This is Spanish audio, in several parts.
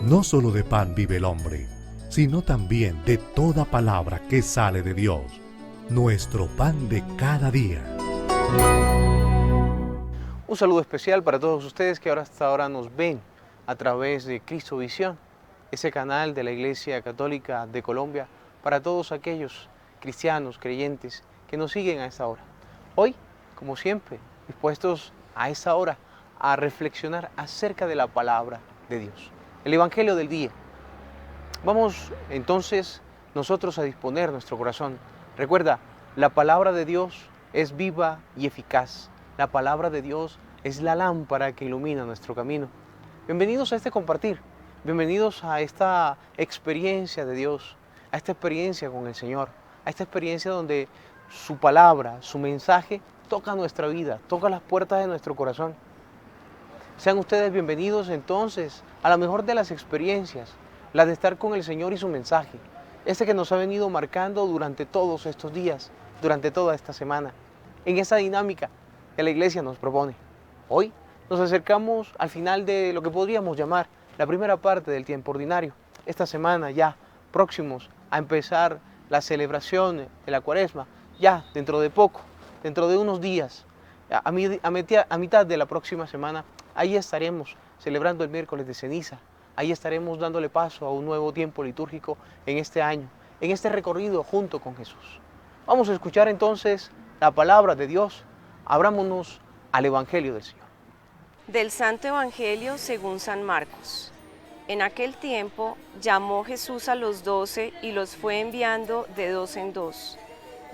No solo de pan vive el hombre, sino también de toda palabra que sale de Dios, nuestro pan de cada día. Un saludo especial para todos ustedes que hasta ahora nos ven a través de Cristo Visión, ese canal de la Iglesia Católica de Colombia, para todos aquellos cristianos, creyentes que nos siguen a esta hora. Hoy, como siempre, dispuestos a esta hora a reflexionar acerca de la palabra de Dios, el Evangelio del día. Vamos entonces nosotros a disponer nuestro corazón. Recuerda, la palabra de Dios es viva y eficaz. La palabra de Dios es la lámpara que ilumina nuestro camino. Bienvenidos a este compartir. Bienvenidos a esta experiencia de Dios, a esta experiencia con el Señor, a esta experiencia donde su palabra, su mensaje toca nuestra vida, toca las puertas de nuestro corazón. Sean ustedes bienvenidos entonces a la mejor de las experiencias, la de estar con el Señor y su mensaje, este que nos ha venido marcando durante todos estos días, durante toda esta semana, en esa dinámica que la Iglesia nos propone. Hoy nos acercamos al final de lo que podríamos llamar la primera parte del tiempo ordinario. Esta semana ya próximos a empezar la celebración de la Cuaresma, ya dentro de poco, dentro de unos días, a mitad de la próxima semana, ahí estaremos celebrando el miércoles de ceniza. Ahí estaremos dándole paso a un nuevo tiempo litúrgico en este año, en este recorrido junto con Jesús. Vamos a escuchar entonces la palabra de Dios. Abrámonos al Evangelio del Señor. Del Santo Evangelio según San Marcos. En aquel tiempo llamó Jesús a los 12 y los fue enviando de 2 en 2,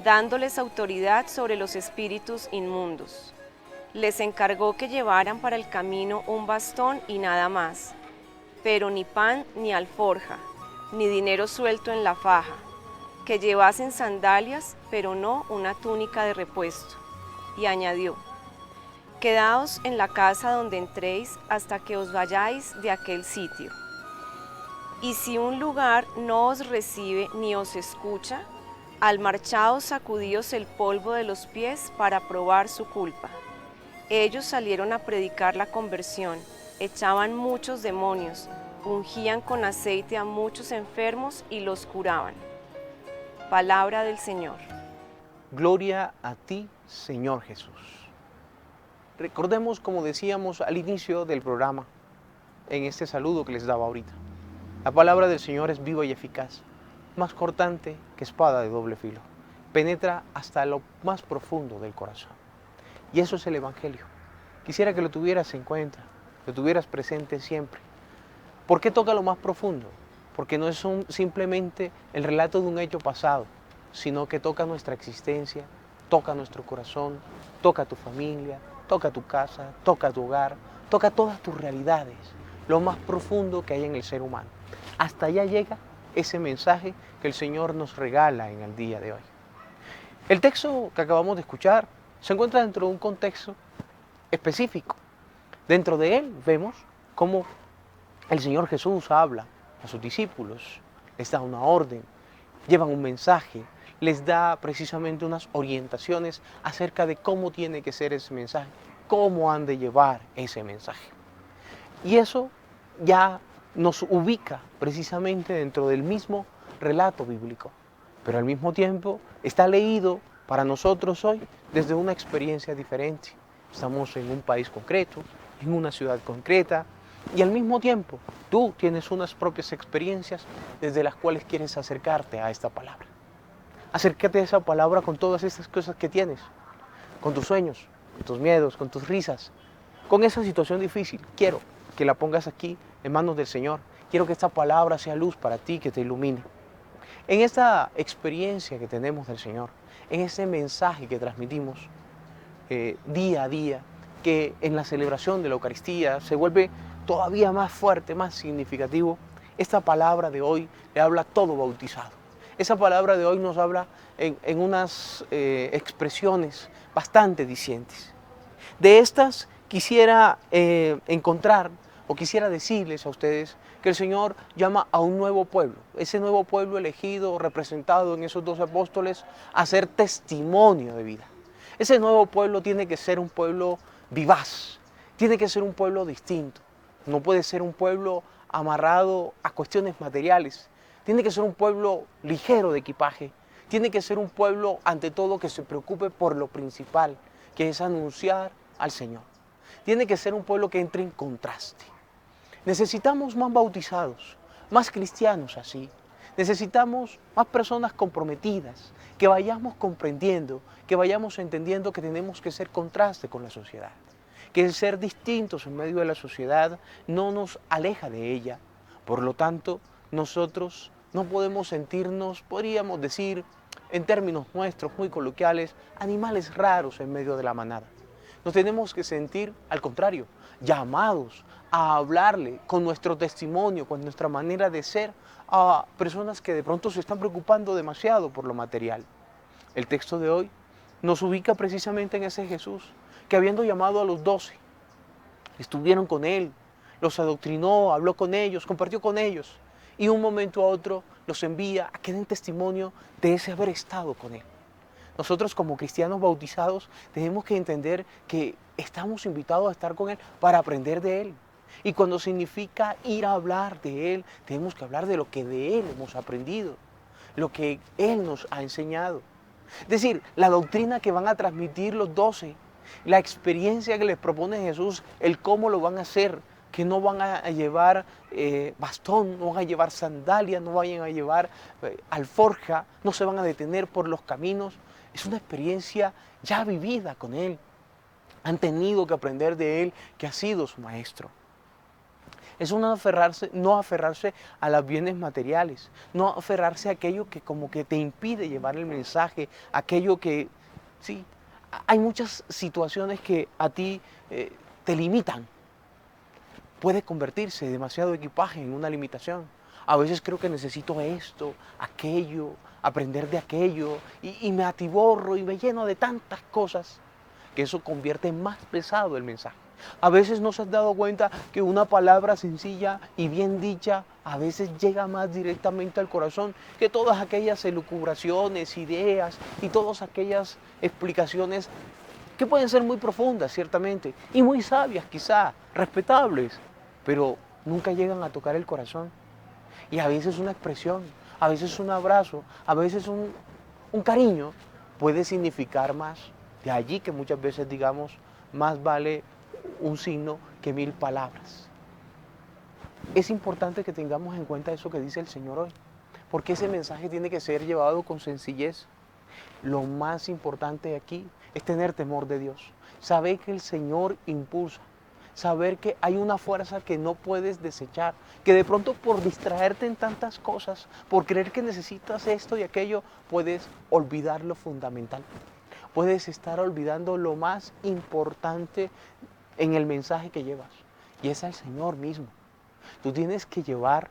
dándoles autoridad sobre los espíritus inmundos. Les encargó que llevaran para el camino un bastón y nada más, pero ni pan ni alforja, ni dinero suelto en la faja, que llevasen sandalias, pero no una túnica de repuesto. Y añadió: quedaos en la casa donde entréis hasta que os vayáis de aquel sitio. Y si un lugar no os recibe ni os escucha, al marchaos sacudíos el polvo de los pies para probar su culpa. Ellos salieron a predicar la conversión, echaban muchos demonios, ungían con aceite a muchos enfermos y los curaban. Palabra del Señor. Gloria a ti, Señor Jesús. Recordemos, como decíamos al inicio del programa, en este saludo que les daba ahorita, la palabra del Señor es viva y eficaz, más cortante que espada de doble filo, penetra hasta lo más profundo del corazón. Y eso es el Evangelio. Quisiera que lo tuvieras en cuenta, lo tuvieras presente siempre. ¿Por qué toca lo más profundo? Porque no es simplemente el relato de un hecho pasado, sino que toca nuestra existencia, toca nuestro corazón, toca tu familia, toca tu casa, toca tu hogar, toca todas tus realidades, lo más profundo que hay en el ser humano. Hasta allá llega ese mensaje que el Señor nos regala en el día de hoy. El texto que acabamos de escuchar se encuentra dentro de un contexto específico. Dentro de él vemos cómo el Señor Jesús habla a sus discípulos, les da una orden, llevan un mensaje, les da precisamente unas orientaciones acerca de cómo tiene que ser ese mensaje, cómo han de llevar ese mensaje. Y eso ya nos ubica precisamente dentro del mismo relato bíblico, pero al mismo tiempo está leído para nosotros hoy desde una experiencia diferente. Estamos en un país concreto, en una ciudad concreta, y al mismo tiempo tú tienes unas propias experiencias desde las cuales quieres acercarte a esta palabra. Acércate a esa palabra con todas estas cosas que tienes, con tus sueños, con tus miedos, con tus risas, con esa situación difícil. Quiero que la pongas aquí en manos del Señor. Quiero que esta palabra sea luz para ti, que te ilumine. En esta experiencia que tenemos del Señor, en ese mensaje que transmitimos día a día, que en la celebración de la Eucaristía se vuelve todavía más fuerte, más significativo, esta palabra de hoy le habla a todo bautizado. Esa palabra de hoy nos habla en unas expresiones bastante dicientes. De estas quisiera encontrar o quisiera decirles a ustedes que el Señor llama a un nuevo pueblo, ese nuevo pueblo elegido, representado en esos 12 apóstoles, a ser testimonio de vida. Ese nuevo pueblo tiene que ser un pueblo vivaz, tiene que ser un pueblo distinto. No puede ser un pueblo amarrado a cuestiones materiales, tiene que ser un pueblo ligero de equipaje, tiene que ser un pueblo ante todo que se preocupe por lo principal, que es anunciar al Señor. Tiene que ser un pueblo que entre en contraste. Necesitamos más bautizados, más cristianos así. Necesitamos más personas comprometidas, que vayamos comprendiendo, que vayamos entendiendo que tenemos que ser contraste con la sociedad, que el ser distintos en medio de la sociedad no nos aleja de ella. Por lo tanto, nosotros no podemos sentirnos, podríamos decir, en términos nuestros muy coloquiales, animales raros en medio de la manada. Nos tenemos que sentir, al contrario, llamados a hablarle con nuestro testimonio, con nuestra manera de ser, a personas que de pronto se están preocupando demasiado por lo material. El texto de hoy nos ubica precisamente en ese Jesús, que habiendo llamado a los 12, estuvieron con Él, los adoctrinó, habló con ellos, compartió con ellos, y de un momento a otro los envía a que den testimonio de ese haber estado con Él. Nosotros como cristianos bautizados tenemos que entender que estamos invitados a estar con Él para aprender de Él. Y cuando significa ir a hablar de Él, tenemos que hablar de lo que de Él hemos aprendido, lo que Él nos ha enseñado. Es decir, la doctrina que van a transmitir los 12, la experiencia que les propone Jesús, el cómo lo van a hacer, que no van a llevar bastón, no van a llevar sandalias, no vayan a llevar alforja, no se van a detener por los caminos. Es una experiencia ya vivida con Él. Han tenido que aprender de Él, que ha sido su maestro. Es no aferrarse a los bienes materiales, no aferrarse a aquello que como que te impide llevar el mensaje, aquello que, sí, hay muchas situaciones que a ti te limitan. Puede convertirse demasiado equipaje en una limitación. A veces creo que necesito esto, aquello, aprender de aquello, y me atiborro y me lleno de tantas cosas que eso convierte en más pesado el mensaje. A veces no se has dado cuenta que una palabra sencilla y bien dicha a veces llega más directamente al corazón que todas aquellas elucubraciones, ideas y todas aquellas explicaciones que pueden ser muy profundas, ciertamente, y muy sabias quizá, respetables, pero nunca llegan a tocar el corazón. Y a veces una expresión, a veces un abrazo, a veces un cariño puede significar más. De allí que muchas veces digamos, más vale un signo que 1000 palabras. Es importante que tengamos en cuenta eso que dice el Señor hoy, porque ese mensaje tiene que ser llevado con sencillez. Lo más importante aquí es tener temor de Dios, saber que el Señor impulsa, saber que hay una fuerza que no puedes desechar, que de pronto por distraerte en tantas cosas, por creer que necesitas esto y aquello, puedes olvidar lo fundamental. Puedes estar olvidando lo más importante en el mensaje que llevas, y es al Señor mismo. Tú tienes que llevar,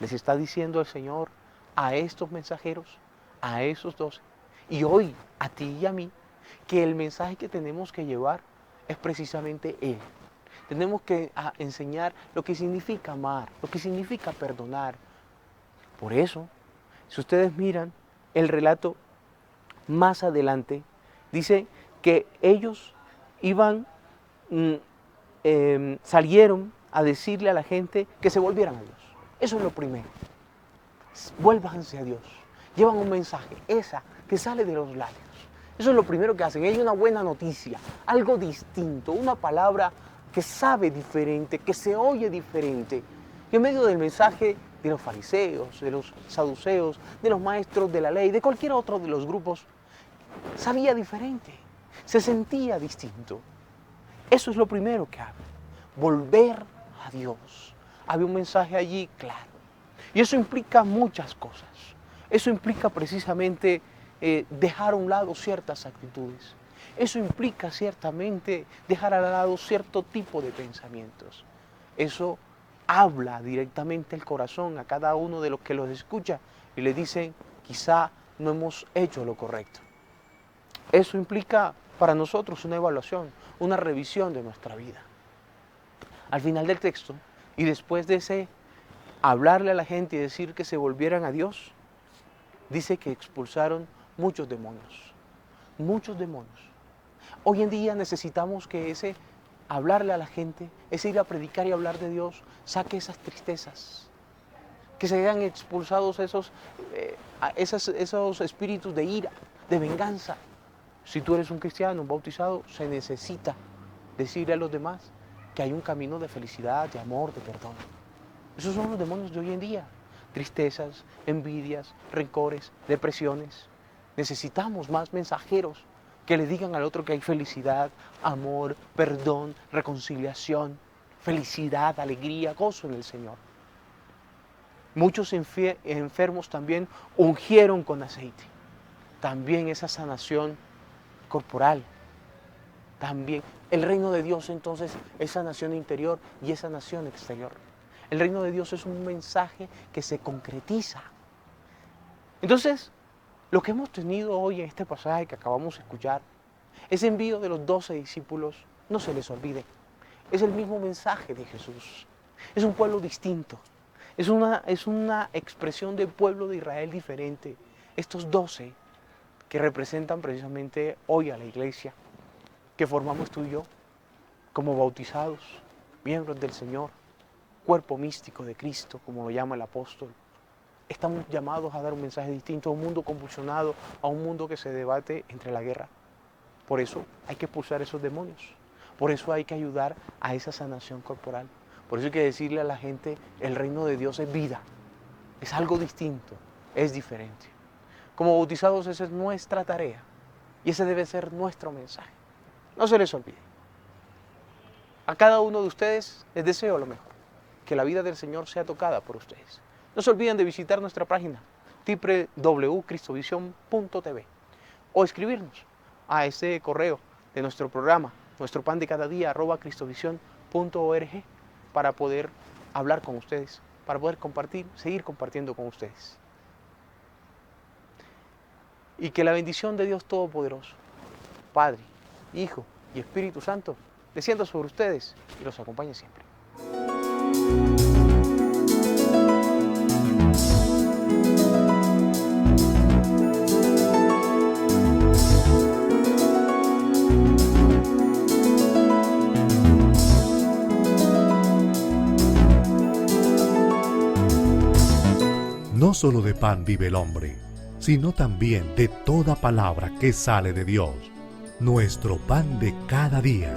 les está diciendo el Señor, a estos mensajeros, a esos 12, y hoy a ti y a mí, que el mensaje que tenemos que llevar es precisamente Él. Tenemos que enseñar lo que significa amar, lo que significa perdonar. Por eso, si ustedes miran el relato más adelante, dice que ellos salieron a decirle a la gente que se volvieran a Dios. Eso es lo primero. Vuélvanse a Dios. Llevan un mensaje, esa que sale de los labios. Eso es lo primero que hacen. Hay una buena noticia, algo distinto, una palabra que sabe diferente, que se oye diferente. Y en medio del mensaje de los fariseos, de los saduceos, de los maestros de la ley, de cualquier otro de los grupos, sabía diferente, se sentía distinto. Eso es lo primero que habla, volver a Dios. Había un mensaje allí claro. Y eso implica muchas cosas. Eso implica precisamente dejar a un lado ciertas actitudes. Eso implica ciertamente dejar a lado cierto tipo de pensamientos. Eso habla directamente al corazón a cada uno de los que los escucha y le dicen, quizá no hemos hecho lo correcto. Eso implica para nosotros una evaluación, una revisión de nuestra vida. Al final del texto, y después de ese hablarle a la gente y decir que se volvieran a Dios, dice que expulsaron muchos demonios. Muchos demonios. Hoy en día necesitamos que ese hablarle a la gente, ese ir a predicar y hablar de Dios, saque esas tristezas. Que se hayan expulsados esos espíritus de ira, de venganza. Si tú eres un cristiano, un bautizado, se necesita decirle a los demás que hay un camino de felicidad, de amor, de perdón. Esos son los demonios de hoy en día. Tristezas, envidias, rencores, depresiones. Necesitamos más mensajeros que le digan al otro que hay felicidad, amor, perdón, reconciliación, felicidad, alegría, gozo en el Señor. Muchos enfermos también ungieron con aceite. También esa sanación corporal. También el reino de Dios entonces es sanación interior y es sanación exterior. El reino de Dios es un mensaje que se concretiza. Entonces, lo que hemos tenido hoy en este pasaje que acabamos de escuchar, ese envío de los 12 discípulos, no se les olvide. Es el mismo mensaje de Jesús. Es un pueblo distinto. Es una expresión del pueblo de Israel diferente. Estos 12 que representan precisamente hoy a la iglesia, que formamos tú y yo, como bautizados, miembros del Señor, cuerpo místico de Cristo, como lo llama el apóstol. Estamos llamados a dar un mensaje distinto a un mundo convulsionado, a un mundo que se debate entre la guerra. Por eso hay que expulsar esos demonios. Por eso hay que ayudar a esa sanación corporal. Por eso hay que decirle a la gente, el reino de Dios es vida. Es algo distinto, es diferente. Como bautizados, esa es nuestra tarea. Y ese debe ser nuestro mensaje. No se les olvide. A cada uno de ustedes les deseo lo mejor. Que la vida del Señor sea tocada por ustedes. No se olviden de visitar nuestra página www.cristovision.tv o escribirnos a ese correo de nuestro programa, nuestro pan de cada día, @cristovision.org, para poder hablar con ustedes, para poder compartir, seguir compartiendo con ustedes. Y que la bendición de Dios Todopoderoso, Padre, Hijo y Espíritu Santo, descienda sobre ustedes y los acompañe siempre. No solo de pan vive el hombre, sino también de toda palabra que sale de Dios, nuestro pan de cada día.